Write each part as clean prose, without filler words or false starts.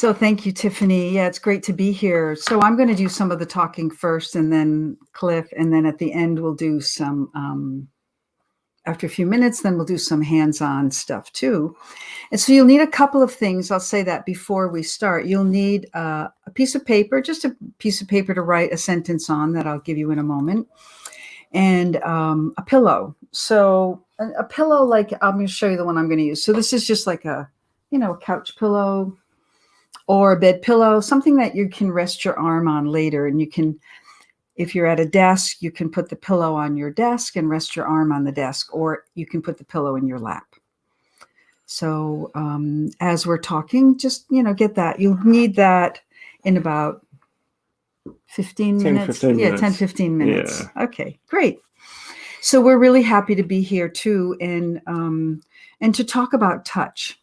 So thank you, Tiffany. Yeah, it's great to be here. So I'm going to do some of the talking first, and then Cliff, and then at the end we'll do some, after a few minutes, then we'll do some hands-on stuff too. And so you'll need a couple of things. I'll say that before we start. You'll need a piece of paper, just a piece of paper to write a sentence on that I'll give you in a moment, and a pillow. So a pillow, like I'm going to show you the one I'm going to use. So this is just like a couch pillow or a bed pillow, something that you can rest your arm on later. And you can, if you're at a desk, you can put the pillow on your desk and rest your arm on the desk, or you can put the pillow in your lap. So as we're talking, just, get that. You'll need that in about 15 minutes. 15 yeah, minutes. 10, 15 minutes. Yeah. Okay, great. So we're really happy to be here too, and to talk about touch.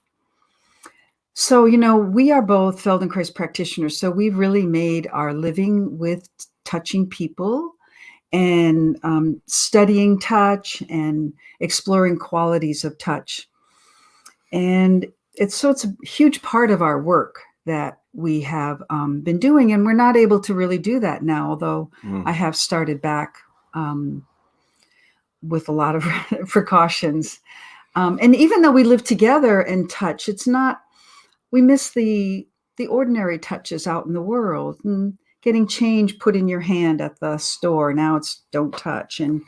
So, we are both Feldenkrais practitioners, so we've really made our living with touching people and studying touch and exploring qualities of touch. And it's a huge part of our work that we have been doing, and we're not able to really do that now, although I have started back with a lot of precautions. And even though we live together and touch, it's not, we miss the ordinary touches out in the world, and getting change put in your hand at the store. Now it's don't touch. And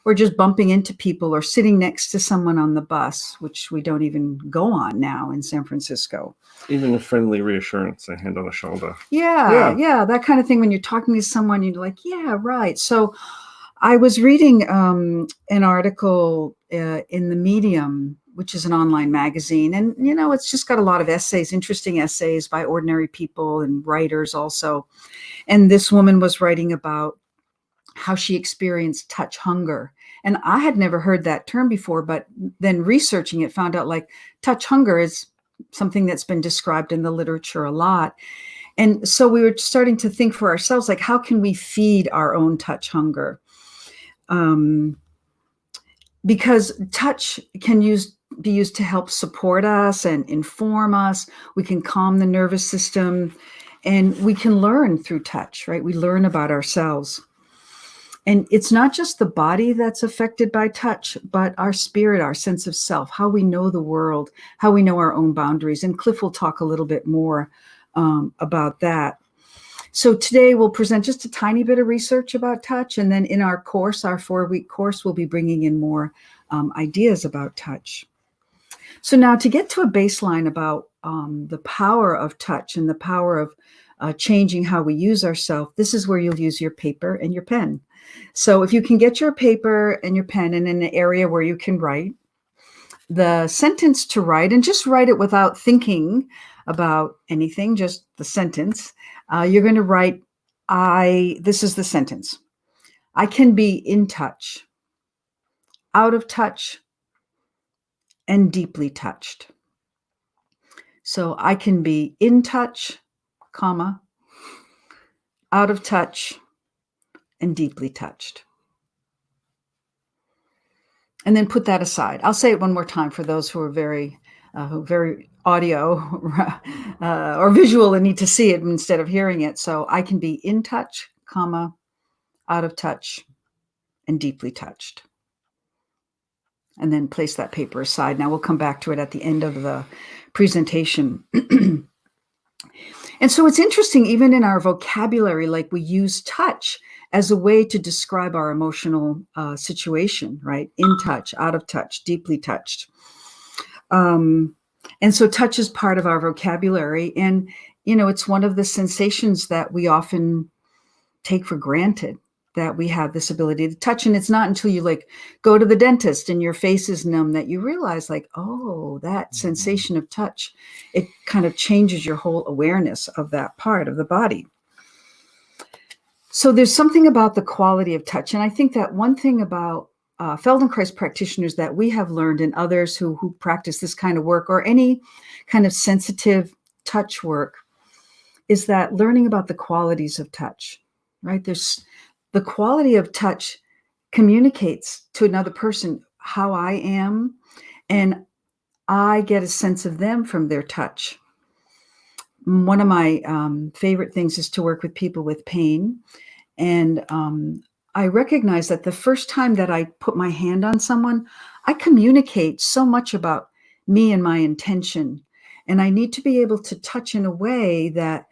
we're just bumping into people or sitting next to someone on the bus, which we don't even go on now in San Francisco. Even a friendly reassurance, a hand on the shoulder. Yeah, that kind of thing. When you're talking to someone, you're like, yeah, right. So I was reading an article in the Medium, which is an online magazine. And, it's just got a lot of essays, interesting essays by ordinary people and writers also. And this woman was writing about how she experienced touch hunger. And I had never heard that term before, but then researching it, found out like touch hunger is something that's been described in the literature a lot. And so we were starting to think for ourselves, like, how can we feed our own touch hunger? Because touch can be used to help support us and inform us. We can calm the nervous system, and we can learn through touch, right? We learn about ourselves. And it's not just the body that's affected by touch, but our spirit, our sense of self, how we know the world, how we know our own boundaries. And Cliff will talk a little bit more about that. So today we'll present just a tiny bit of research about touch. And then in our course, our 4-week course, we'll be bringing in more ideas about touch. So now to get to a baseline about the power of touch and the power of changing how we use ourselves, this is where you'll use your paper and your pen. So if you can get your paper and your pen and in an area where you can write the sentence to write, and just write it without thinking about anything, just the sentence. You're going to write, this is the sentence. I can be in touch, out of touch, and deeply touched. So I can be in touch, comma, out of touch, and deeply touched. And then put that aside. I'll say it one more time for those who are very audio or visual and need to see it instead of hearing it. So I can be in touch, comma, out of touch, and deeply touched. And then place that paper aside. Now we'll come back to it at the end of the presentation. And so it's interesting, even in our vocabulary, like we use touch as a way to describe our emotional situation, right? In touch, out of touch, deeply touched. And so touch is part of our vocabulary. And, it's one of the sensations that we often take for granted, that we have this ability to touch. And it's not until you go to the dentist and your face is numb that you realize oh, that sensation of touch, it kind of changes your whole awareness of that part of the body. So there's something about the quality of touch. And I think that one thing about Feldenkrais practitioners that we have learned, and others who practice this kind of work or any kind of sensitive touch work, is that learning about the qualities of touch, right? There's the quality of touch communicates to another person how I am, and I get a sense of them from their touch. One of my favorite things is to work with people with pain. And I recognize that the first time that I put my hand on someone, I communicate so much about me and my intention. And I need to be able to touch in a way that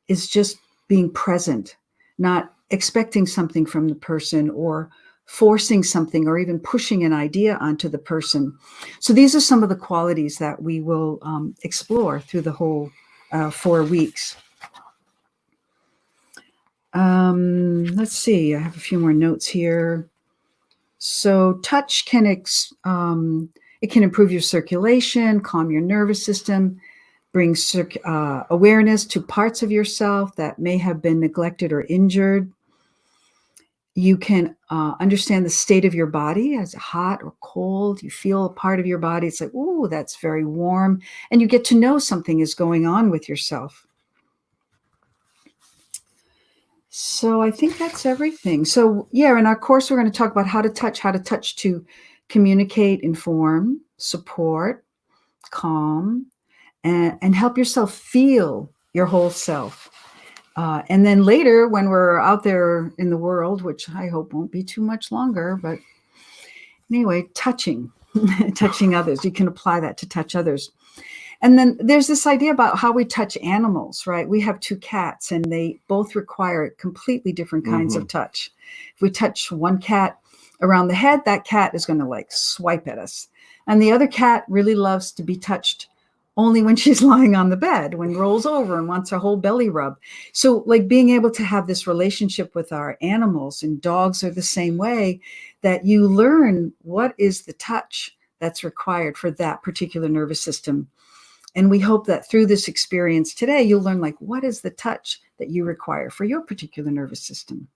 is just being present, not expecting something from the person or forcing something or even pushing an idea onto the person. So these are some of the qualities that we will explore through the whole 4 weeks. Let's see, I have a few more notes here. So touch can it can improve your circulation, calm your nervous system, bring awareness to parts of yourself that may have been neglected or injured. You can understand the state of your body, as hot or cold. You feel a part of your body. It's like, oh, that's very warm. And you get to know something is going on with yourself. So I think that's everything. So yeah, in our course, we're going to talk about how to touch to communicate, inform, support, calm, and help yourself feel your whole self. And then later, when we're out there in the world, which I hope won't be too much longer, but anyway, touching, touching others. You can apply that to touch others. And then there's this idea about how we touch animals, right? We have 2 cats and they both require completely different kinds of touch. If we touch one cat around the head, that cat is going to like swipe at us. And the other cat really loves to be touched only when she's lying on the bed, when rolls over and wants her whole belly rub. So like being able to have this relationship with our animals, and dogs are the same way, that you learn what is the touch that's required for that particular nervous system. And we hope that through this experience today, you'll learn like, what is the touch that you require for your particular nervous system?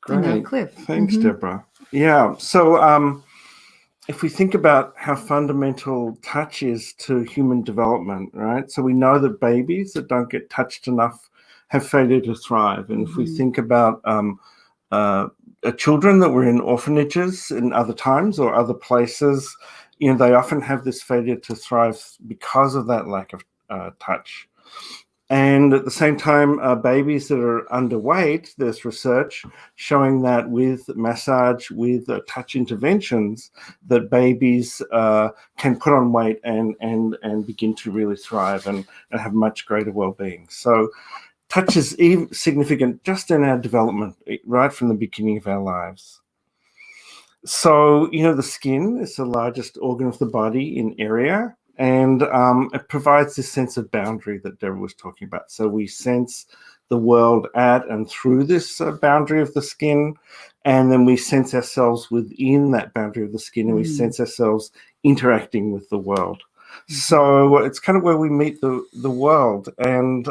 Great. And now, Cliff. Thanks, Deborah. Yeah. So if we think about how fundamental touch is to human development, right? So we know that babies that don't get touched enough have failure to thrive. And if we think about children that were in orphanages in other times or other places, they often have this failure to thrive because of that lack of touch. And at the same time, babies that are underweight, there's research showing that with massage, with touch interventions, that babies can put on weight and begin to really thrive and have much greater well-being. So touch is significant just in our development, right from the beginning of our lives. So, the skin is the largest organ of the body in area, and it provides this sense of boundary that Deborah was talking about. So we sense the world at and through this boundary of the skin, and then we sense ourselves within that boundary of the skin, and we sense ourselves interacting with the world. So it's kind of where we meet the world. And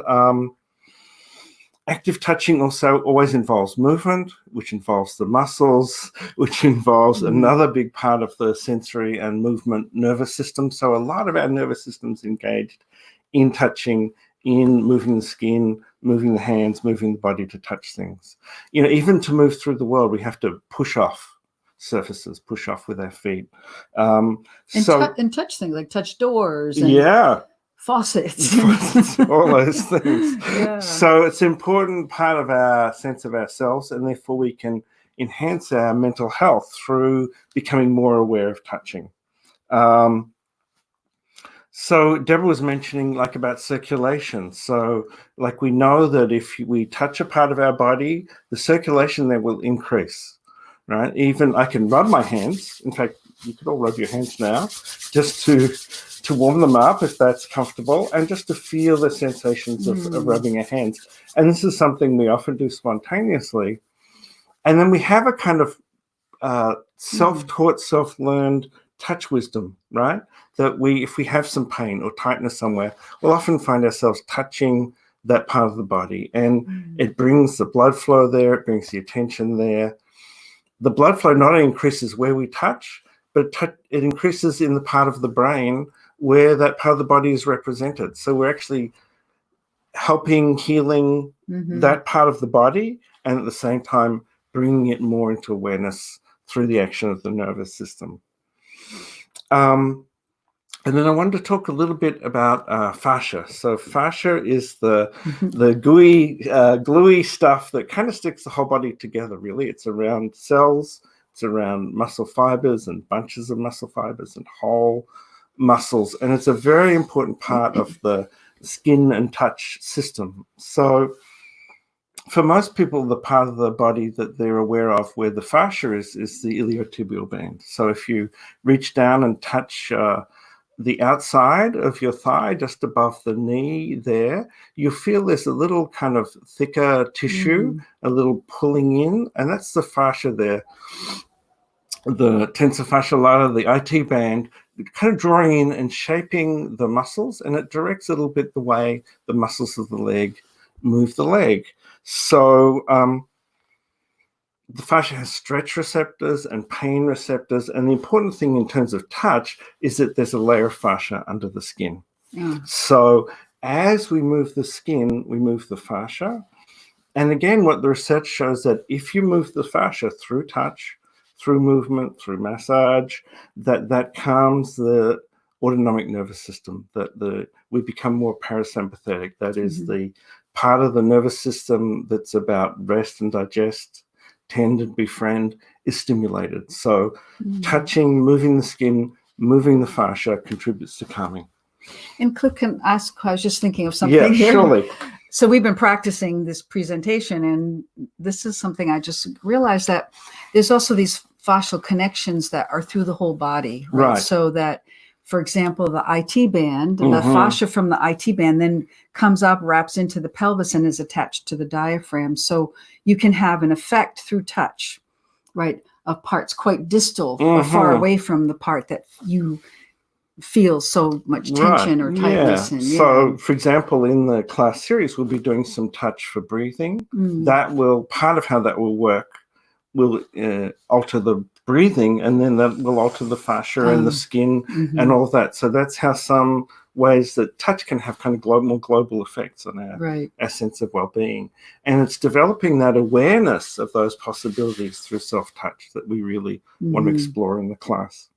active touching also always involves movement, which involves the muscles, which involves another big part of the sensory and movement nervous system. So a lot of our nervous system's engaged in touching, in moving the skin, moving the hands, moving the body to touch things. Even to move through the world, we have to push off surfaces, push off with our feet. And touch things, like touch doors. And faucets, all those things. Yeah. So it's an important part of our sense of ourselves, and therefore we can enhance our mental health through becoming more aware of touching. So Deborah was mentioning about circulation. So we know that if we touch a part of our body, the circulation there will increase, right? Even I can rub my hands. In fact, you could all rub your hands now just to warm them up if that's comfortable, and just to feel the sensations of rubbing our hands. And this is something we often do spontaneously. And then we have a kind of self-taught, self-learned touch wisdom, right? That if we have some pain or tightness somewhere, we'll often find ourselves touching that part of the body. And it brings the blood flow there, it brings the attention there. The blood flow not only increases where we touch, but it increases in the part of the brain where that part of the body is represented. So we're actually helping healing that part of the body, and at the same time bringing it more into awareness through the action of the nervous system. And then I wanted to talk a little bit about fascia. So fascia is the Mhm. gooey, gluey stuff that kind of sticks the whole body together, really. It's around cells, it's around muscle fibers and bunches of muscle fibers and whole muscles. And it's a very important part of the skin and touch system. So for most people, the part of the body that they're aware of where the fascia is the iliotibial band. So if you reach down and touch the outside of your thigh, just above the knee there, you feel there's a little kind of thicker tissue, a little pulling in, and that's the fascia there. The tensor fascia lata, the IT band, kind of drawing in and shaping the muscles, and it directs a little bit the way the muscles of the leg move the leg. So the fascia has stretch receptors and pain receptors, and the important thing in terms of touch is that there's a layer of fascia under the skin. So as we move the skin, we move the fascia. And again, what the research shows that if you move the fascia through touch, through movement, through massage, that calms the autonomic nervous system, that we become more parasympathetic. That is the part of the nervous system that's about rest and digest, tend and befriend, is stimulated. So touching, moving the skin, moving the fascia contributes to calming. And Cliff, can ask, I was just thinking of something here. Surely. So we've been practicing this presentation, and this is something I just realized, that there's also these fascial connections that are through the whole body, right? So that, for example, the IT band, the fascia from the IT band then comes up, wraps into the pelvis, and is attached to the diaphragm. So you can have an effect through touch, right, of parts quite distal or far away from the part that you feel so much tension or tightness. And, so for example, in the class series, we'll be doing some touch for breathing. That will, part of how that will work will alter the breathing, and then that will alter the fascia and the skin and all of that. So that's how some ways that touch can have kind of more global effects on our sense of well-being. And it's developing that awareness of those possibilities through self-touch that we really want to explore in the class.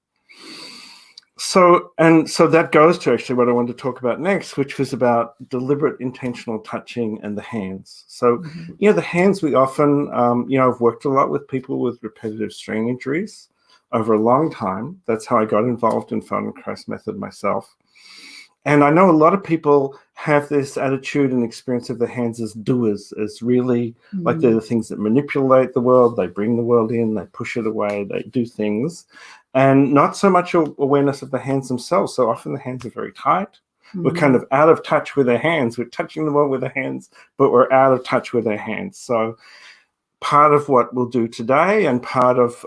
So that goes to actually what I wanted to talk about next, which was about deliberate intentional touching and the hands. So, the hands, we often, I've worked a lot with people with repetitive strain injuries over a long time. That's how I got involved in Feldenkrais method myself. And I know a lot of people have this attitude and experience of the hands as doers, as really like they're the things that manipulate the world. They bring the world in, they push it away, they do things. And not so much awareness of the hands themselves. So often the hands are very tight. We're kind of out of touch with our hands. We're touching the world with our hands, but we're out of touch with our hands. So part of what we'll do today and part of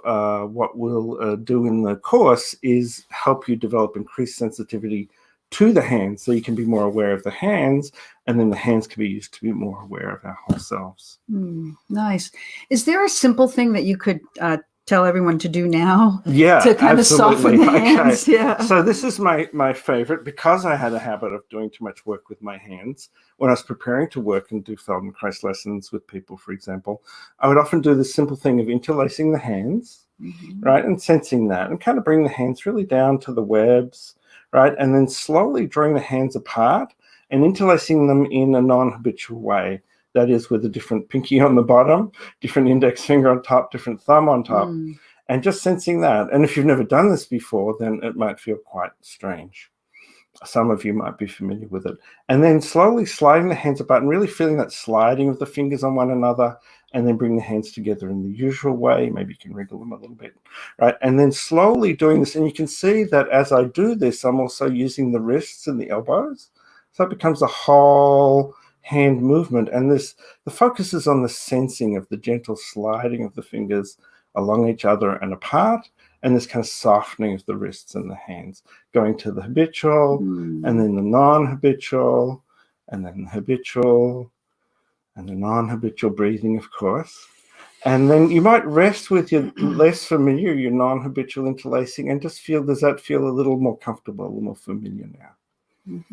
what we'll do in the course is help you develop increased sensitivity to the hands, so you can be more aware of the hands, and then the hands can be used to be more aware of our whole selves. Nice. Is there a simple thing that you could tell everyone to do now? Yeah, to kind absolutely. of soften the hands. Yeah. So this is my favorite, because I had a habit of doing too much work with my hands. When I was preparing to work and do Feldenkrais lessons with people, for example, I would often do this simple thing of interlacing the hands, right, and sensing that, and kind of bring the hands really down to the webs, right, and then slowly drawing the hands apart and interlacing them in a non-habitual way. That is, with a different pinky on the bottom, different index finger on top, different thumb on top, and just sensing that. And if you've never done this before, then it might feel quite strange. Some of you might be familiar with it. And then slowly sliding the hands apart and really feeling that sliding of the fingers on one another, and then bring the hands together in the usual way. Maybe you can wriggle them a little bit, right? And then slowly doing this. And you can see that as I do this, I'm also using the wrists and the elbows. So it becomes a whole hand movement. And the focus is on the sensing of the gentle sliding of the fingers along each other and apart, and this kind of softening of the wrists and the hands, going to the habitual, and then the non-habitual, and then the habitual, and the non-habitual breathing, of course. And then you might rest with your less familiar, your non-habitual interlacing, and just feel, does that feel a little more comfortable, a little more familiar now?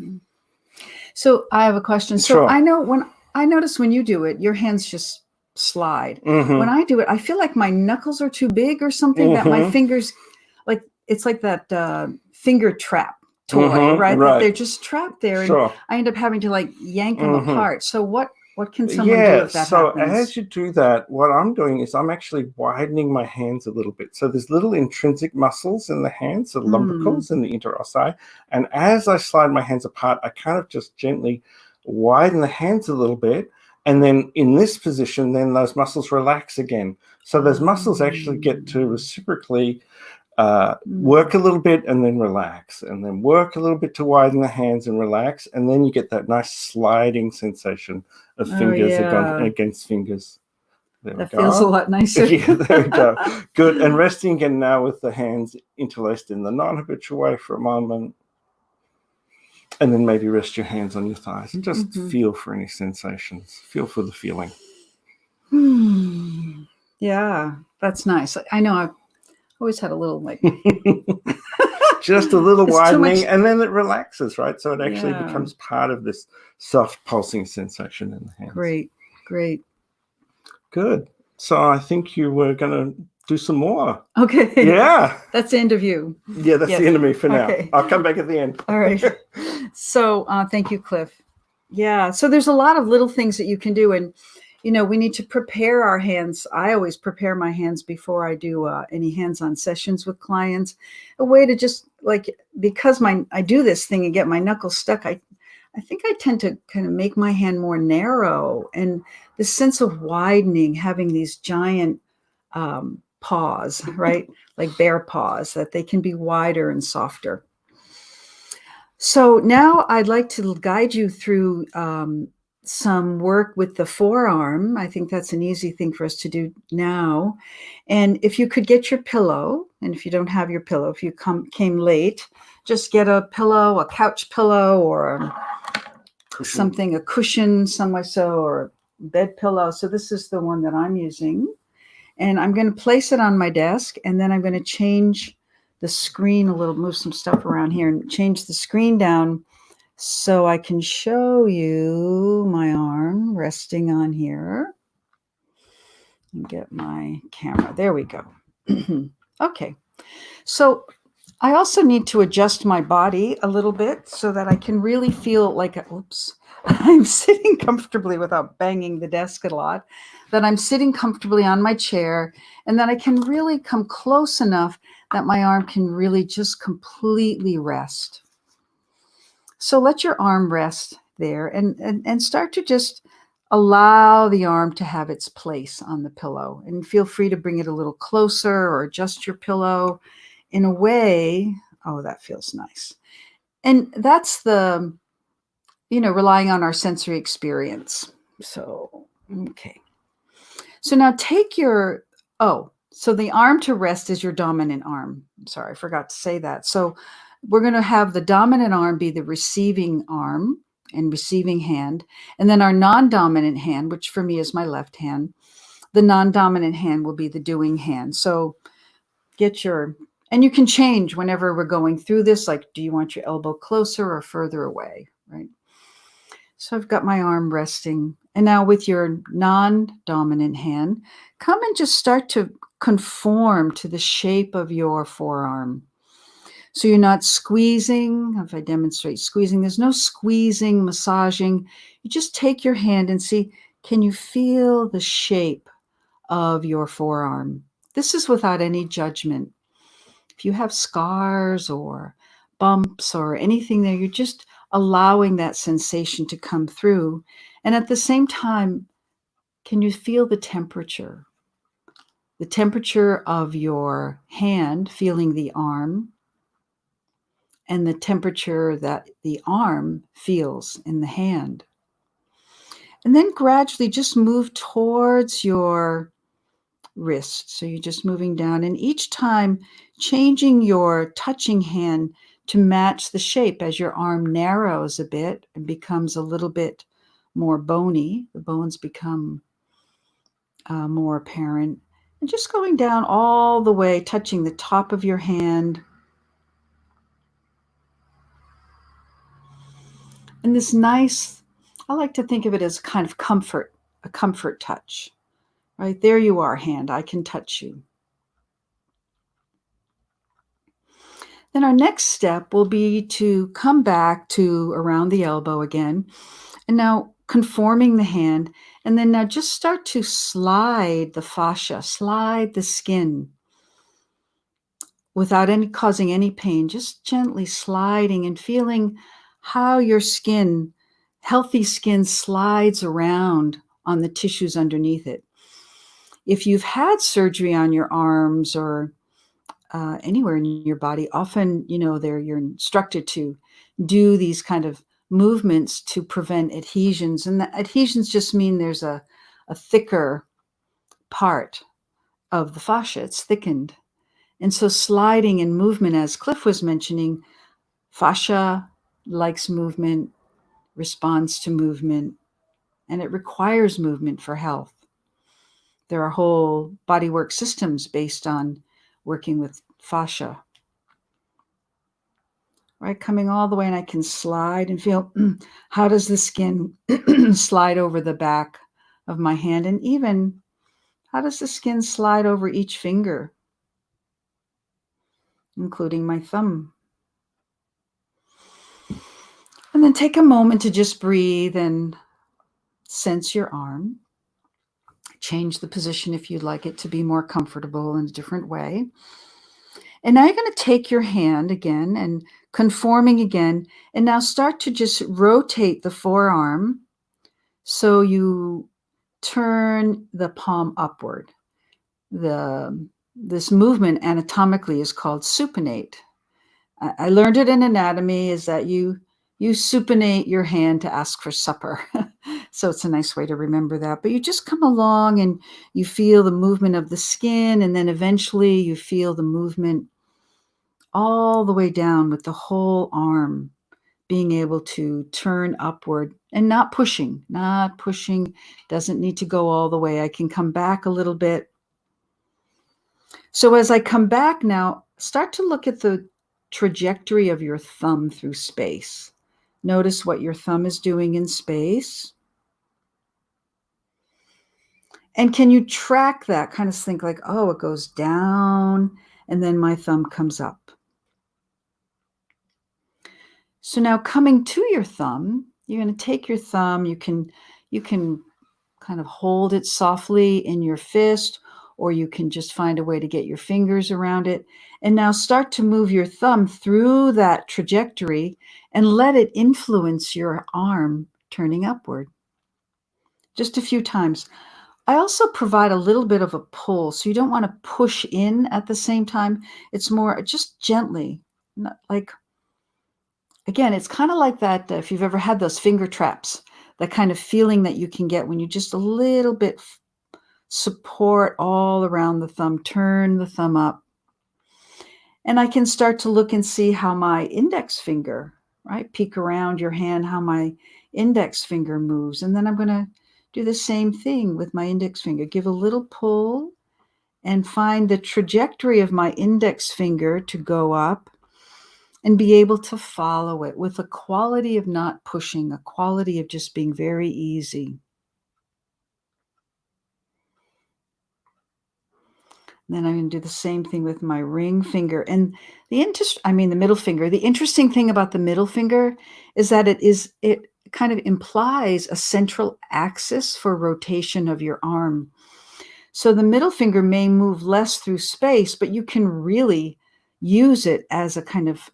So I have a question. Sure. So I notice when you do it, your hands just slide. When I do it, I feel like my knuckles are too big or something, that my fingers, like, it's like that finger trap toy, right? That they're Right. just trapped there, and Sure. I end up having to like yank them Hmm. apart. So what can someone do Yeah, if that so happens? as you do that, what I'm doing is I'm actually widening my hands a little bit. So there's little intrinsic muscles in the hands, the Mm. lumbricals and the interossei. And as I slide my hands apart, I kind of just gently widen the hands a little bit. And then in this position, then those muscles relax again. So those muscles actually get to reciprocally Mm. work a little bit and then relax, and then work a little bit to widen the hands and relax, and then you get that nice sliding sensation of Oh fingers yeah, against fingers. There we that feels a go. lot nicer. Yeah, there we go. Good. And resting again now with the hands interlaced in the non-habitual way for a moment. And then maybe rest your hands on your thighs and just Hmm. feel for any sensations. Feel for the feeling. Yeah, that's nice. I know I've always had a little like Just a little it's too widening, much. and then it relaxes, right? So it actually Yeah, becomes part of this soft pulsing sensation in the hands. great, great. Good. So I think you were going to do some more. Okay, Yeah. that's the end of you. Yeah, that's the Yes. end of me for now. Okay. I'll come back at the end. All right. So thank you, Cliff. Yeah. So there's a lot of little things that you can do, and we need to prepare our hands. I always prepare my hands before I do any hands-on sessions with clients. A way to just like because I do this thing and get my knuckles stuck. I think I tend to kind of make my hand more narrow, and the sense of widening, having these giant paws, right? Like bear paws, that they can be wider and softer. So now I'd like to guide you through some work with the forearm. I think that's an easy thing for us to do now. And if you could get your pillow, and if you don't have your pillow, if you came late, just get a pillow, a couch pillow, or something, a cushion, somewhere so, or bed pillow. So this is the one that I'm using. And I'm going to place it on my desk, and then I'm going to change the screen a little, move some stuff around here and change the screen down so I can show you my arm resting on here and get my camera. There we go. Okay. So I also need to adjust my body a little bit so that I can really feel like, oops, I'm sitting comfortably without banging the desk a lot, that I'm sitting comfortably on my chair, and that I can really come close enough that my arm can really just completely rest. So let your arm rest there and start to just allow the arm to have its place on the pillow, and feel free to bring it a little closer or adjust your pillow in a way. Oh, that feels nice. And that's the, relying on our sensory experience. So, okay. So now take your, so the arm to rest is your dominant arm. I'm sorry, I forgot to say that. So we're going to have the dominant arm be the receiving arm and receiving hand. And then our non-dominant hand, which for me is my left hand, the non-dominant hand will be the doing hand. So and you can change whenever we're going through this. Like, do you want your elbow closer or further away, right? So I've got my arm resting. And now with your non-dominant hand, come and just start to conform to the shape of your forearm. So you're not squeezing. If I demonstrate squeezing, there's no squeezing, massaging. You just take your hand and see, can you feel the shape of your forearm? This is without any judgment. If you have scars or bumps or anything there, you're just allowing that sensation to come through. And at the same time, can you feel the temperature? The temperature of your hand, feeling the arm, and the temperature that the arm feels in the hand. And then gradually just move towards your wrist. So you're just moving down, and each time changing your touching hand to match the shape. As your arm narrows a bit and becomes a little bit more bony, the bones become more apparent. And just going down all the way, touching the top of your hand. And this nice, I like to think of it as kind of comfort, a comfort touch. Right there you are, hand. I can touch you. Then our next step will be to come back to around the elbow again. And now conforming the hand. And then now just start to slide the fascia, slide the skin without any causing any pain, just gently sliding and feeling how your skin, healthy skin, slides around on the tissues underneath it. If you've had surgery on your arms or anywhere in your body, often, you're instructed to do these kind of movements to prevent adhesions. And the adhesions just mean there's a thicker part of the fascia. It's thickened. And so sliding and movement, as Cliff was mentioning, fascia likes movement, responds to movement, and it requires movement for health. There are whole bodywork systems based on working with fascia. Right, coming all the way, and I can slide and feel how does the skin slide over the back of my hand, and even how does the skin slide over each finger, including my thumb. And then take a moment to just breathe and sense your arm. Change the position if you'd like it to be more comfortable in a different way. And now you're going to take your hand again and conforming again, and now start to just rotate the forearm so you turn the palm upward. This movement anatomically is called supinate. I learned it in anatomy, is that you supinate your hand to ask for supper. So it's a nice way to remember that. But you just come along and you feel the movement of the skin, and then eventually you feel the movement all the way down with the whole arm being able to turn upward and not pushing, doesn't need to go all the way. I can come back a little bit. So as I come back now, start to look at the trajectory of your thumb through space. Notice what your thumb is doing in space. And can you track that? Kind of think like, oh, it goes down and then my thumb comes up. So now coming to your thumb, you're going to take your thumb, you can kind of hold it softly in your fist, or you can just find a way to get your fingers around it. And now start to move your thumb through that trajectory and let it influence your arm turning upward. Just a few times. I also provide a little bit of a pull, so you don't want to push in at the same time. It's more just gently, not like, again, it's kind of like that, if you've ever had those finger traps, that kind of feeling that you can get when you just a little bit support all around the thumb, turn the thumb up. And I can start to look and see how my index finger, right, peek around your hand, how my index finger moves. And then I'm going to do the same thing with my index finger. Give a little pull and find the trajectory of my index finger to go up and be able to follow it with a quality of not pushing, a quality of just being very easy. And then I'm going to do the same thing with my ring finger and the middle finger. The interesting thing about the middle finger is that it kind of implies a central axis for rotation of your arm. So the middle finger may move less through space, but you can really use it as a kind of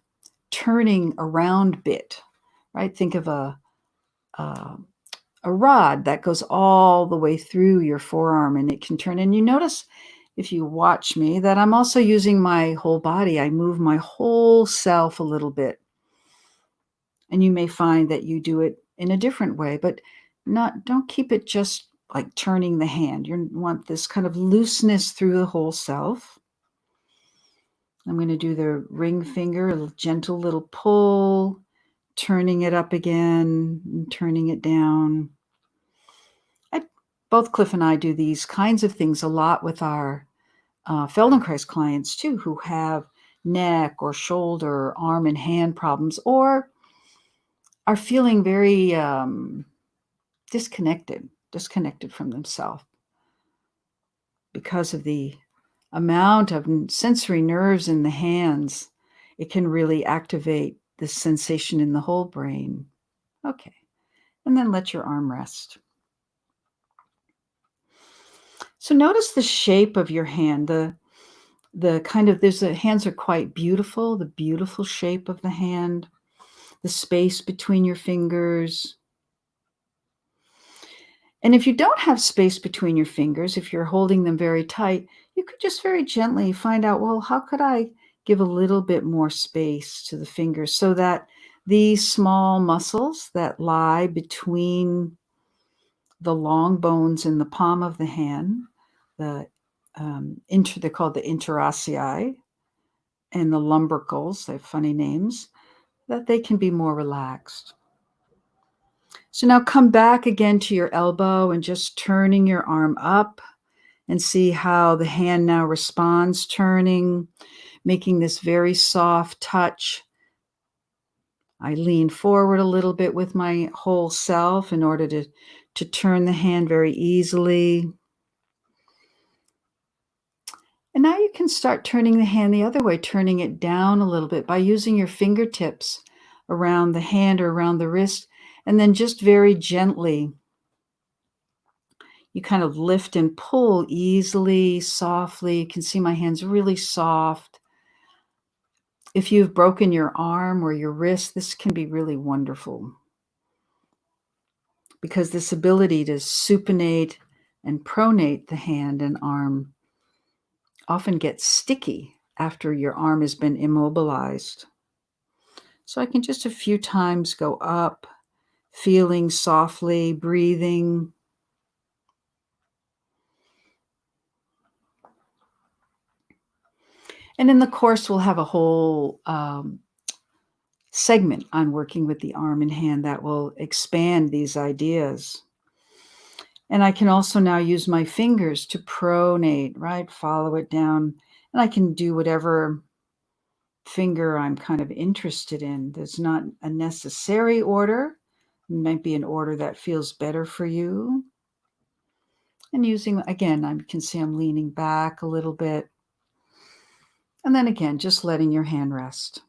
turning around bit, right? Think of a rod that goes all the way through your forearm, and it can turn. And you notice, if you watch me, that I'm also using my whole body. I move my whole self a little bit. And you may find that you do it in a different way, but don't keep it just like turning the hand. You want this kind of looseness through the whole self. I'm going to do the ring finger, a gentle little pull, turning it up again, and turning it down. Both Cliff and I do these kinds of things a lot with our Feldenkrais clients too, who have neck or shoulder, arm and hand problems, or are feeling very disconnected from themselves because of the amount of sensory nerves in the hands. it can really activate this sensation in the whole brain. Okay. And then let your arm rest. So notice the shape of your hand, the kind of, hands are quite beautiful, the beautiful shape of the hand, the space between your fingers. And if you don't have space between your fingers, if you're holding them very tight, you could just very gently find out, well, how could I give a little bit more space to the fingers so that these small muscles that lie between the long bones in the palm of the hand, they're called the interossei, and the lumbricals, they have funny names, that they can be more relaxed. So now come back again to your elbow and just turning your arm up and see how the hand now responds, turning, making this very soft touch. I lean forward a little bit with my whole self in order to turn the hand very easily. And now you can start turning the hand the other way, turning it down a little bit by using your fingertips around the hand or around the wrist, and then just very gently, you kind of lift and pull easily, softly. You can see my hands really soft. If you've broken your arm or your wrist, this can be really wonderful because this ability to supinate and pronate the hand and arm often gets sticky after your arm has been immobilized. So I can just a few times go up, feeling softly, breathing. And in the course, we'll have a whole segment on working with the arm and hand that will expand these ideas. And I can also now use my fingers to pronate, right? Follow it down. And I can do whatever finger I'm kind of interested in. There's not a necessary order. It might be an order that feels better for you. And using, again, I can see I'm leaning back a little bit. And then again, just letting your hand rest.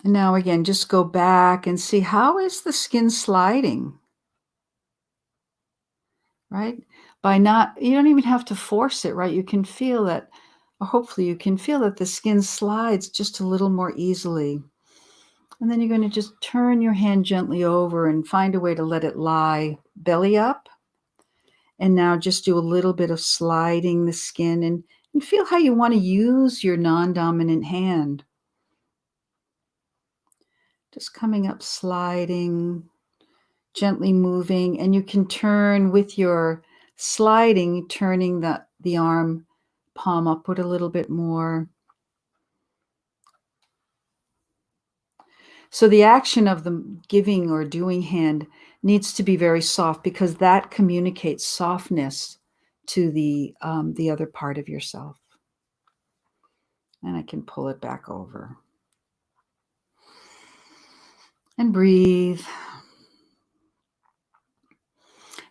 And now again, just go back and see, how is the skin sliding? Right? You don't even have to force it, right? You can feel that, or hopefully you can feel that the skin slides just a little more easily. And then you're going to just turn your hand gently over and find a way to let it lie belly up. And now just do a little bit of sliding the skin and feel how you want to use your non-dominant hand. Just coming up, sliding, gently moving, and you can turn with your sliding, turning the arm palm upward a little bit more. So the action of the giving or doing hand needs to be very soft because that communicates softness to the other part of yourself. And I can pull it back over. And breathe.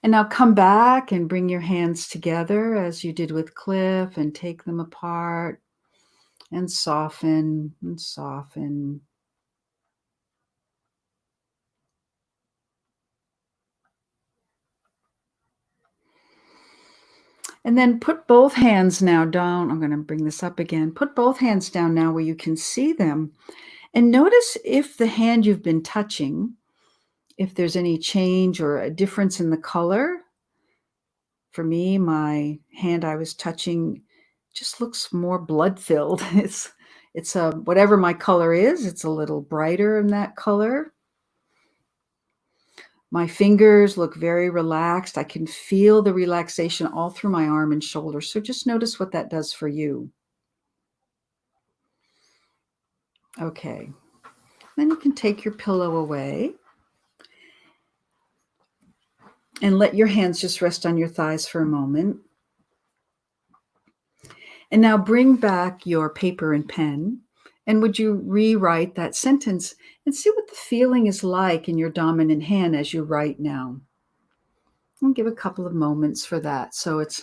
And now come back and bring your hands together as you did with Cliff and take them apart and soften and soften. And then put both hands now down. I'm going to bring this up again. Put both hands down now where you can see them. And notice if the hand you've been touching, if there's any change or a difference in the color. For me, my hand I was touching just looks more blood-filled. It's whatever my color is, it's a little brighter in that color. My fingers look very relaxed. I can feel the relaxation all through my arm and shoulder. So just notice what that does for you. Okay. Then you can take your pillow away and let your hands just rest on your thighs for a moment. And now bring back your paper and pen. And would you rewrite that sentence and see what the feeling is like in your dominant hand as you write now? And give a couple of moments for that. So it's,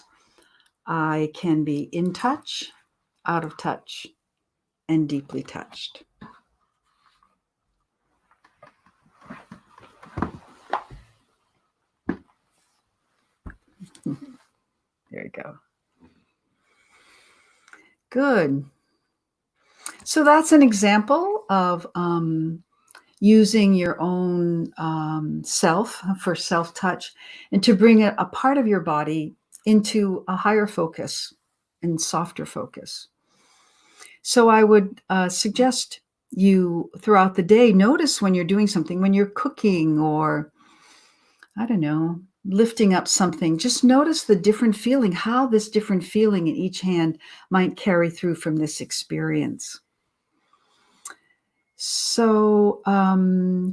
I can be in touch, out of touch, and deeply touched. There you go. Good. So that's an example of using your own self for self-touch and to bring a part of your body into a higher focus and softer focus. So I would suggest you throughout the day, notice when you're doing something, when you're cooking or, I don't know, lifting up something, just notice the different feeling, how this different feeling in each hand might carry through from this experience. So,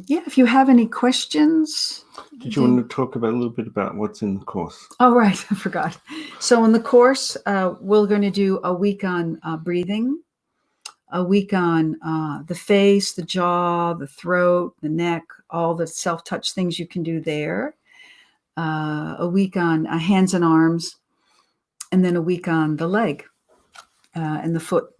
yeah, if you have any questions. Did you want to talk about a little bit about what's in the course? Oh, right. I forgot. So in the course, we're going to do a week on breathing, a week on the face, the jaw, the throat, the neck, all the self-touch things you can do there, a week on hands and arms, and then a week on the leg and the foot,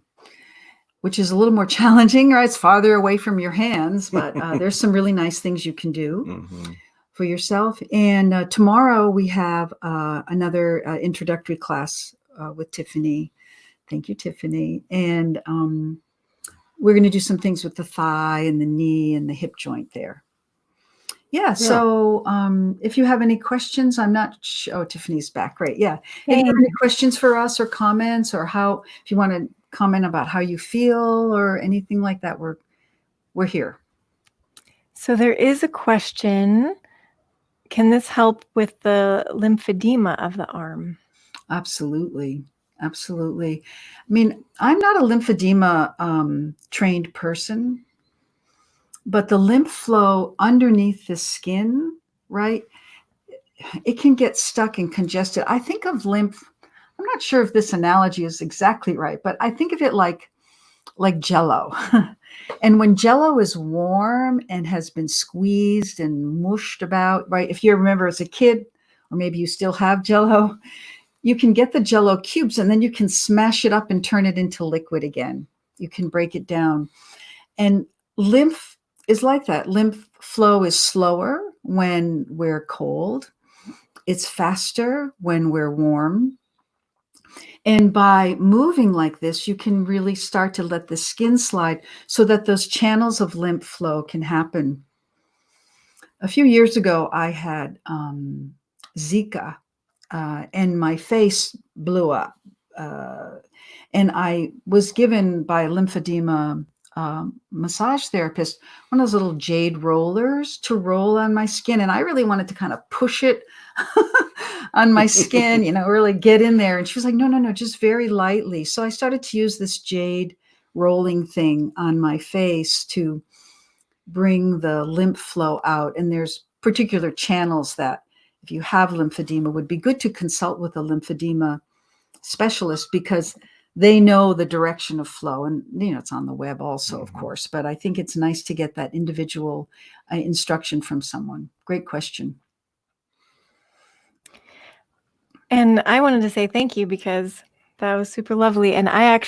which is a little more challenging, right? It's farther away from your hands, but there's some really nice things you can do for yourself. And tomorrow we have another introductory class with Tiffany. Thank you, Tiffany. And we're going to do some things with the thigh and the knee and the hip joint there. Yeah. So if you have any questions, I'm not sure. Oh, Tiffany's back. Great. Yeah. If you have any questions for us or comments or if you want to comment about how you feel or anything like that, we're here. So there is a question. Can this help with the lymphedema of the arm? Absolutely. Absolutely. I mean, I'm not a lymphedema trained person, but the lymph flow underneath the skin, right? It can get stuck and congested. I think of lymph, I'm not sure if this analogy is exactly right, but I think of it like Jello. And when Jello is warm and has been squeezed and mushed about, right? If you remember as a kid, or maybe you still have Jello, you can get the Jello cubes and then you can smash it up and turn it into liquid again. You can break it down. And lymph is like that. Lymph flow is slower when we're cold. It's faster when we're warm. And by moving like this, you can really start to let the skin slide so that those channels of lymph flow can happen. A few years ago, I had Zika, and my face blew up. And I was given by a lymphedema massage therapist one of those little jade rollers to roll on my skin. And I really wanted to kind of push it on my skin, really get in there. And she was like, no, just very lightly. So I started to use this jade rolling thing on my face to bring the lymph flow out. And there's particular channels that if you have lymphedema would be good to consult with a lymphedema specialist because they know the direction of flow. And, it's on the web also, of course, but I think it's nice to get that individual instruction from someone. Great question. And I wanted to say thank you because that was super lovely. And I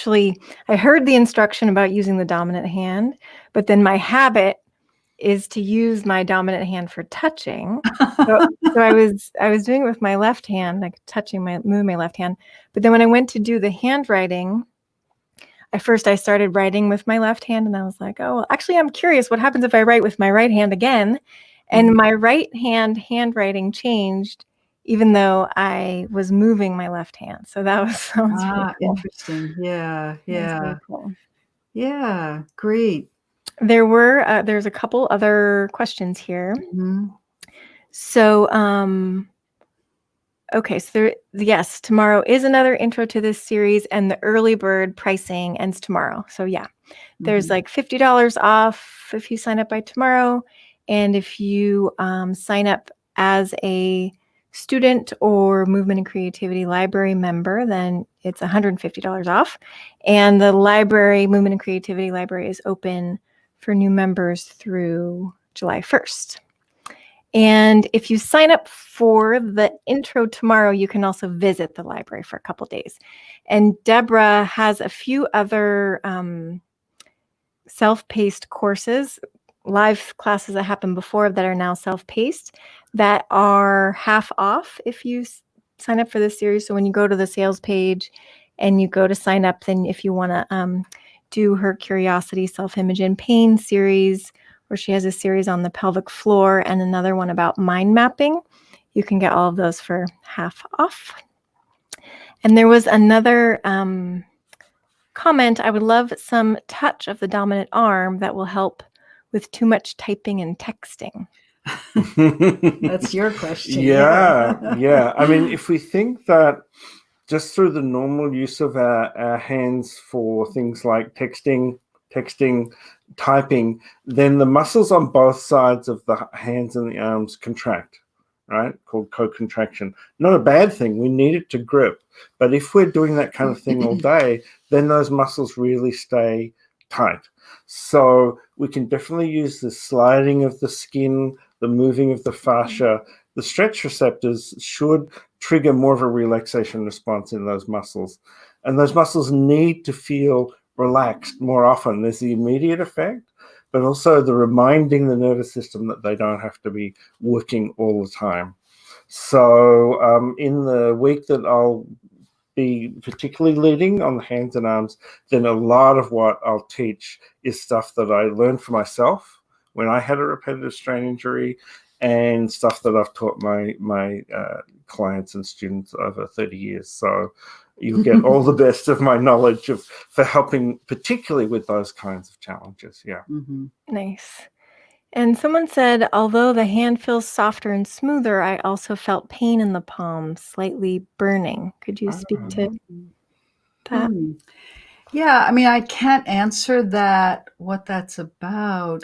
heard the instruction about using the dominant hand, but then my habit is to use my dominant hand for touching. So I was doing it with my left hand, like moving my left hand. But then when I went to do the handwriting, at first I started writing with my left hand and I was like, oh, well, actually I'm curious what happens if I write with my right hand again. And my right hand handwriting changed even though I was moving my left hand. So that was really cool. Interesting. Yeah. Really cool. Yeah. Great. There's a couple other questions here. Mm-hmm. So, okay. So yes, tomorrow is another intro to this series and the early bird pricing ends tomorrow. So yeah, there's like $50 off if you sign up by tomorrow. And if you sign up as a student or Movement and Creativity Library member, then it's $150 off. And the Movement and Creativity Library is open for new members through July 1st. And if you sign up for the intro tomorrow, you can also visit the library for a couple days. And Deborah has a few other self-paced courses, live classes that happened before that are now self-paced, that are half off if you sign up for this series. So when you go to the sales page and you go to sign up, then if you want to do her Curiosity Self-Image and Pain series, where she has a series on the pelvic floor and another one about mind mapping, you can get all of those for half off. And there was another comment, I would love some touch of the dominant arm that will help with too much typing and texting. That's your question. Yeah. I mean, if we think that just through the normal use of our hands for things like texting, typing, then the muscles on both sides of the hands and the arms contract, right? Called co-contraction. Not a bad thing. We need it to grip. But if we're doing that kind of thing all day, then those muscles really stay tight. So we can definitely use the sliding of the skin, the moving of the fascia. The stretch receptors should trigger more of a relaxation response in those muscles. And those muscles need to feel relaxed more often. There's the immediate effect, but also the reminding the nervous system that they don't have to be working all the time. So in the week that I'll be particularly leading on the hands and arms, then a lot of what I'll teach is stuff that I learned for myself when I had a repetitive strain injury, and stuff that I've taught my clients and students over 30 years. So you'll get all the best of my knowledge for helping, particularly with those kinds of challenges. Yeah. Mm-hmm. Nice. And someone said, although the hand feels softer and smoother, I also felt pain in the palm, slightly burning. Could you speak to that? Yeah, I mean, I can't answer that, what that's about.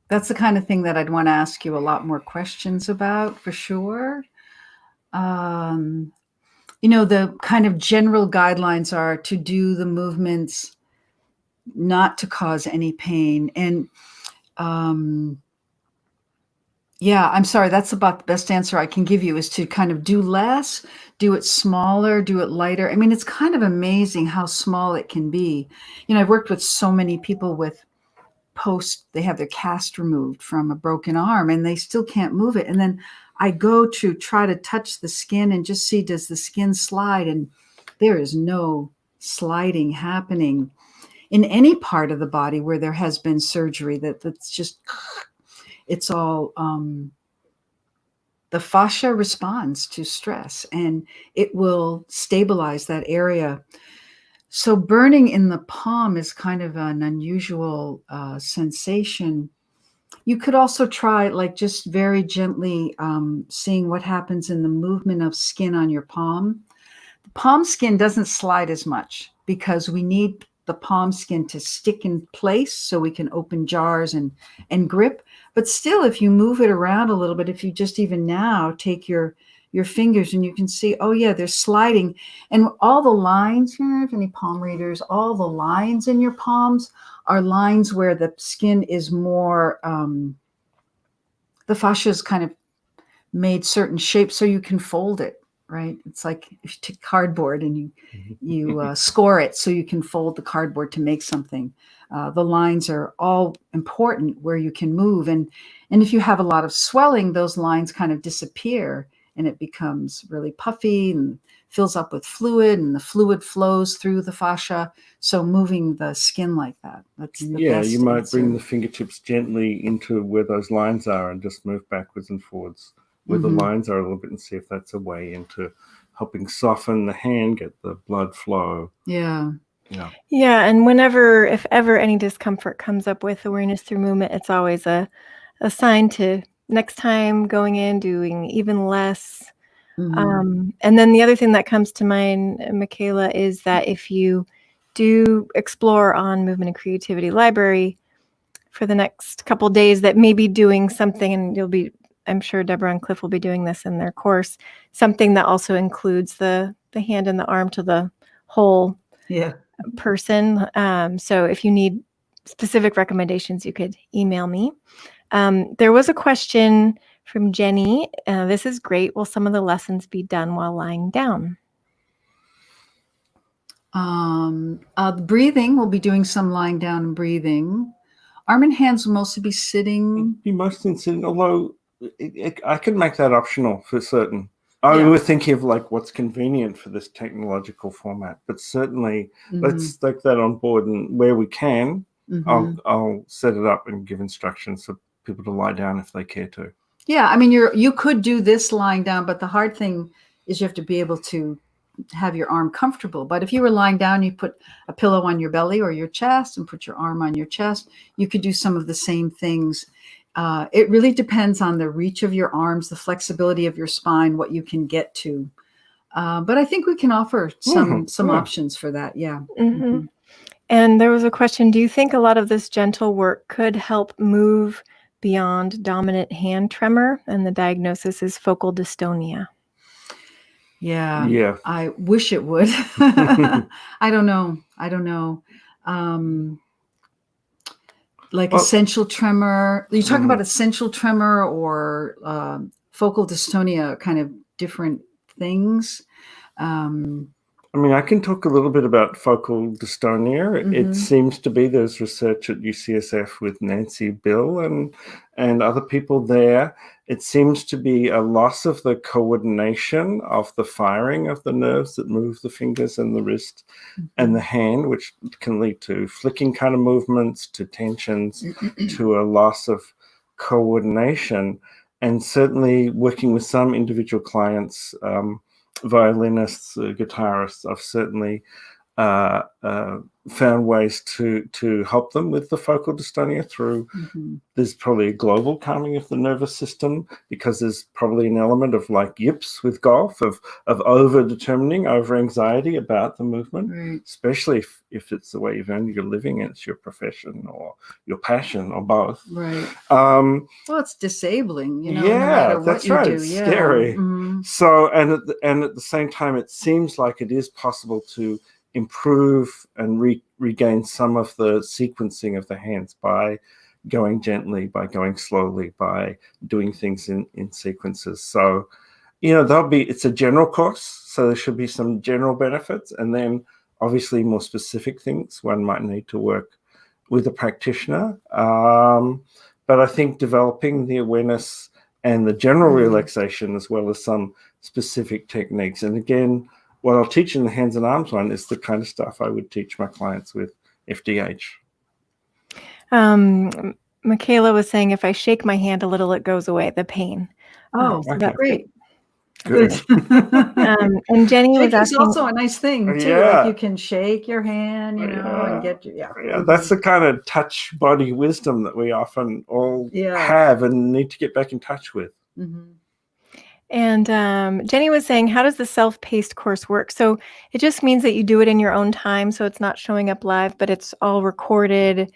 That's the kind of thing that I'd want to ask you a lot more questions about, for sure. The kind of general guidelines are to do the movements not to cause any pain. And yeah, I'm sorry, that's about the best answer I can give you, is to kind of do less, do it smaller, do it lighter. I mean, it's kind of amazing how small it can be. I've worked with so many people with they have their cast removed from a broken arm and they still can't move it. And then I go to try to touch the skin and just see, does the skin slide? And there is no sliding happening in any part of the body where there has been surgery. That's just, it's all, the fascia responds to stress and it will stabilize that area. So burning in the palm is kind of an unusual sensation. You could also try, like, just very gently seeing what happens in the movement of skin on your palm. The palm skin doesn't slide as much because we need the palm skin to stick in place so we can open jars and grip. But still, if you move it around a little bit, if you just even now take your fingers and you can see, oh yeah, they're sliding. And all the lines here, if any palm readers, all the lines in your palms are lines where the skin is more, the fascia is kind of made certain shapes so you can fold it, right? It's like if you take cardboard and you score it so you can fold the cardboard to make something. The lines are all important where you can move. And if you have a lot of swelling, those lines kind of disappear and it becomes really puffy and fills up with fluid, and the fluid flows through the fascia. So moving the skin like that, that's the best You might answer. bring the fingertips gently into where those lines are and just move backwards and forwards where the lines are a little bit and see if that's a way into helping soften the hand, get the blood flow. Yeah. Yeah, and whenever, if ever any discomfort comes up with awareness through movement, it's always a sign to next time going in, doing even less. And then the other thing that comes to mind, Michaela, is that if you do explore on Movement and Creativity Library for the next couple of days, that may be doing something, and you'll be, I'm sure Deborah and Cliff will be doing this in their course, something that also includes the hand and the arm to the whole person. So if you need specific recommendations, you could email me. There was a question from Jenny. This is great. Will some of the lessons be done while lying down? The breathing, we'll be doing some lying down and breathing. Arm and hands will mostly be sitting. Be mostly sitting, although I could make that optional for certain. I Yeah. was thinking of like what's convenient for this technological format, but certainly let's take that on board, and where we can, I'll set it up and give instructions for people to lie down if they care to. Yeah, I mean, you could do this lying down, but the hard thing is you have to be able to have your arm comfortable. But if you were lying down, you put a pillow on your belly or your chest and put your arm on your chest, you could do some of the same things. It really depends on the reach of your arms, the flexibility of your spine, what you can get to. But I think we can offer some options for that. Yeah. And there was a question, do you think a lot of this gentle work could help move beyond dominant hand tremor? And the diagnosis is focal dystonia. Yeah. I wish it would. I don't know. Like essential tremor. You talk about essential tremor or focal dystonia, kind of different things. I mean, I can talk a little bit about focal dystonia. It seems to be there's research at UCSF with Nancy Bill and other people there. It seems to be a loss of the coordination of the firing of the nerves that move the fingers and the wrist and the hand, which can lead to flicking kind of movements, to tensions, to a loss of coordination. And certainly working with some individual clients, violinists, guitarists, I've certainly found ways to help them with the focal dystonia through there's probably a global calming of the nervous system, because there's probably an element of like yips with golf of over determining, over anxiety about the movement, especially if it's the way you've earned your living and it's your profession or your passion or both. Well, it's disabling, no matter what that's you right. do. It's scary. So and at the same time, it seems like it is possible to improve and regain some of the sequencing of the hands by going gently, by going slowly, by doing things in sequences. So, it's a general course, so there should be some general benefits, and then obviously more specific things one might need to work with a practitioner. But I think developing the awareness and the general relaxation, as well as some specific techniques. And again, what I'll teach in the hands and arms one is the kind of stuff I would teach my clients with FDH. Michaela was saying, if I shake my hand a little, it goes away, the pain. So that's great. Good. And Jenny was asking, also a nice thing too. Like you can shake your hand, and get that's the kind of touch body wisdom that we often all have and need to get back in touch with. And Jenny was saying, how does the self-paced course work? So it just means that you do it in your own time. So it's not showing up live, but it's all recorded.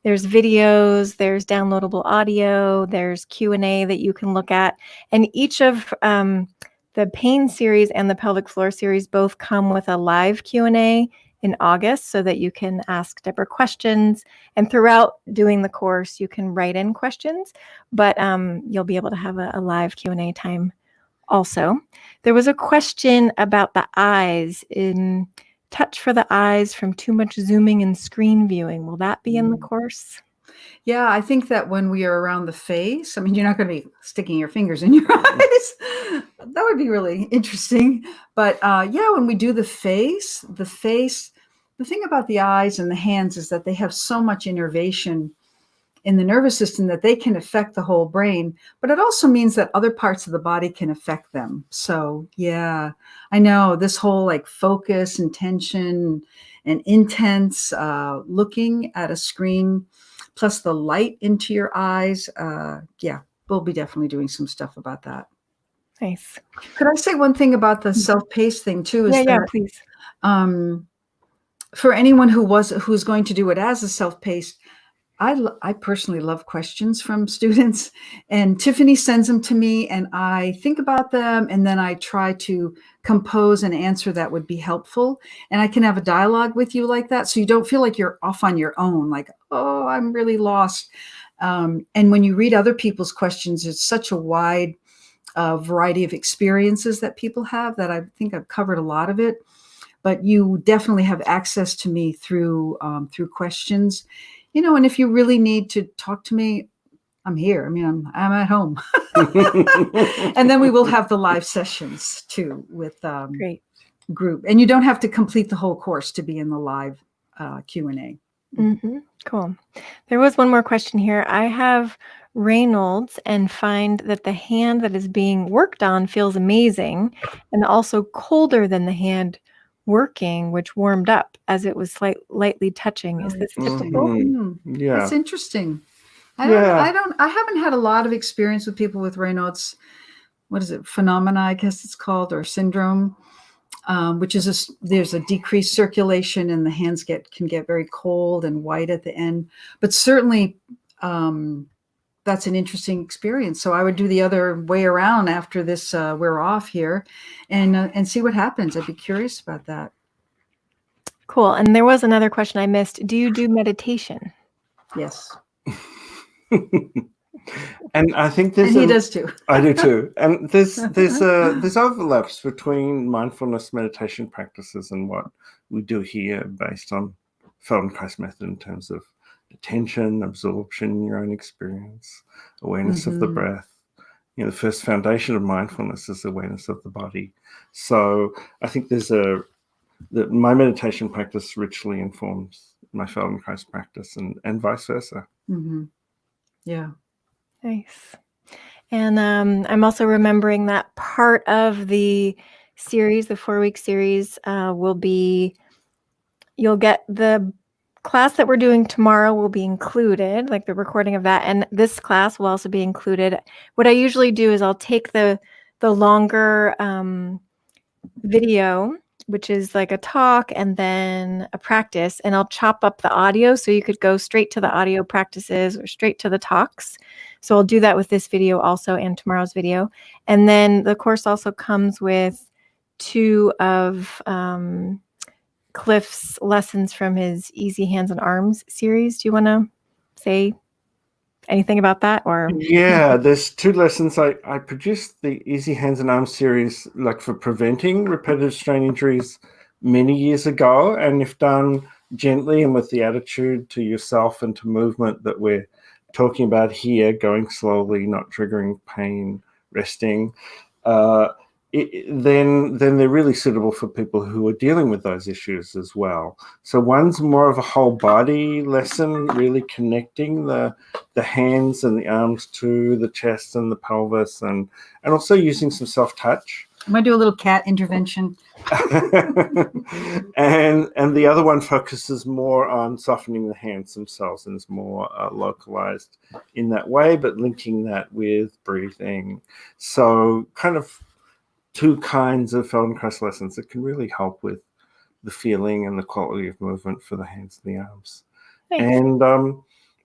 There's videos, there's downloadable audio, there's Q&A that you can look at. And each of the pain series and the pelvic floor series both come with a live Q&A in August, so that you can ask Deborah questions. And throughout doing the course, you can write in questions, but you'll be able to have a live Q&A time also. There was a question about the eyes, in touch for the eyes from too much zooming and screen viewing. Will that be in the course? Yeah, I think that when we are around the face, I mean, you're not going to be sticking your fingers in your eyes. That would be really interesting. But when we do the face, the thing about the eyes and the hands is that they have so much innervation in the nervous system that they can affect the whole brain, but it also means that other parts of the body can affect them. So yeah, I know this whole like focus and tension and intense looking at a screen, plus the light into your eyes. We'll be definitely doing some stuff about that. Nice. Could I say one thing about the self-paced thing too? Please. For anyone who's going to do it as a self-paced, I personally love questions from students, and Tiffany sends them to me, and I think about them, and then I try to compose an answer that would be helpful. And I can have a dialogue with you like that, so you don't feel like you're off on your own, like, oh, I'm really lost. And when you read other people's questions, it's such a wide variety of experiences that people have that I think I've covered a lot of it. But you definitely have access to me through questions, and if you really need to talk to me, I'm here. I mean, I'm at home. And then we will have the live sessions too with Great. group, and you don't have to complete the whole course to be in the live Q&A. Cool. There was one more question here. I have Raynaud's and find that the hand that is being worked on feels amazing and also colder than the hand working, which warmed up as it was lightly touching. Is this typical? Yeah. That's interesting. I haven't had a lot of experience with people with Raynaud's, what is it, phenomena, I guess it's called, or syndrome, which is there's a decreased circulation and the hands can get very cold and white at the end. But certainly that's an interesting experience. So I would do the other way around after this, we're off here, and see what happens. I'd be curious about that. Cool. And there was another question I missed. Do you do meditation? Yes. And I think he does too. I do too. And there's overlaps between mindfulness meditation practices and what we do here based on Feldenkrais method in terms of attention, absorption, your own experience, awareness of the breath. The first foundation of mindfulness is awareness of the body. So I think that my meditation practice richly informs my Feldenkrais practice and vice versa. Yeah. Nice. And I'm also remembering that part of the series, the 4-week series, will be, you'll get the class that we're doing tomorrow will be included, like the recording of that. And this class will also be included. What I usually do is I'll take the longer video, which is like a talk and then a practice, and I'll chop up the audio so you could go straight to the audio practices or straight to the talks. So I'll do that with this video also and tomorrow's video. And then the course also comes with 2 of Cliff's lessons from his Easy Hands and Arms series. Do you want to say anything about that? Or yeah, there's 2 lessons. I produced the Easy Hands and Arms series like for preventing repetitive strain injuries many years ago, and if done gently and with the attitude to yourself and to movement that we're talking about here, going slowly, not triggering pain, resting, then they're really suitable for people who are dealing with those issues as well. So one's more of a whole body lesson, really connecting the hands and the arms to the chest and the pelvis, and also using some self-touch. I'm going to do a little cat intervention. and the other one focuses more on softening the hands themselves and is more localized in that way, but linking that with breathing. So kind of 2 kinds of Feldenkrais lessons that can really help with the feeling and the quality of movement for the hands and the arms. Thanks. And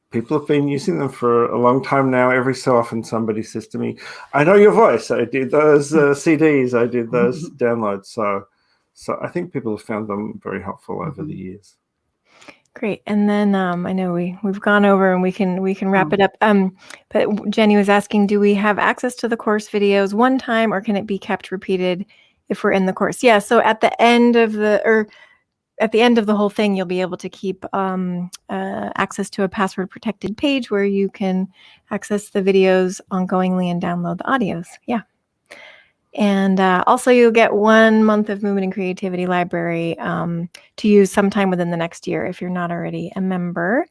people have been using them for a long time now. Every so often somebody says to me, I know your voice. I did those CDs. I did those downloads. So I think people have found them very helpful over the years. Great. And then I know we've gone over and we can wrap it up. But Jenny was asking, do we have access to the course videos one time, or can it be kept repeated if we're in the course? Yeah. So at the end of the whole thing, you'll be able to keep access to a password protected page where you can access the videos ongoingly and download the audios. Yeah. And also you'll get 1 month of Movement and Creativity Library to use sometime within the next year if you're not already a member.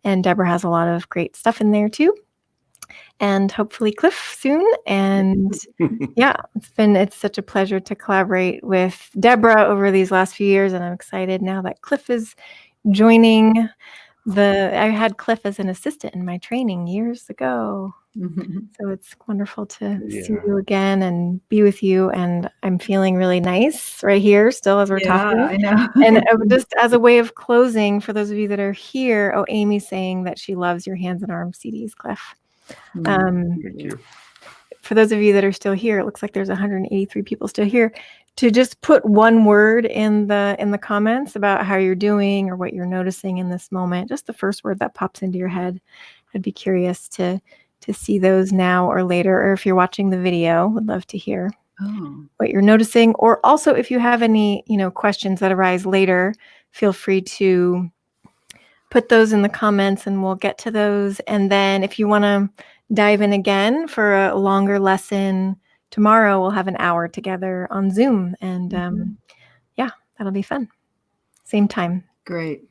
And Deborah has a lot of great stuff in there too. And hopefully Cliff soon. And yeah, it's such a pleasure to collaborate with Deborah over these last few years. And I'm excited now that Cliff is joining I had Cliff as an assistant in my training years ago. Mhm. So it's wonderful to see Yeah. you again and be with you. And I'm feeling really nice right here still as we're Yeah, talking. I know. And just as a way of closing, for those of you that are here, Amy's saying that she loves your hands and arms CDs, Cliff. Mm. Thank you. For those of you that are still here, it looks like there's 183 people still here. To just put one word in the comments about how you're doing or what you're noticing in this moment, just the first word that pops into your head. I'd be curious to see those now or later, or if you're watching the video, would love to hear what you're noticing. Or also, if you have any questions that arise later, feel free to put those in the comments and we'll get to those. And then if you want to dive in again for a longer lesson tomorrow, we'll have an hour together on Zoom. And yeah, that'll be fun. Same time. Great.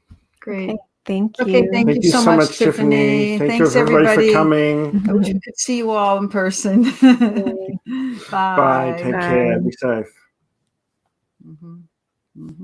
Okay. Thank you. Okay, thank you so much, Tiffany. Thank you Thanks, everybody for coming. I wish we could see you all in person. Bye. Bye. Take care. Bye. Be safe. Mhm. Mhm.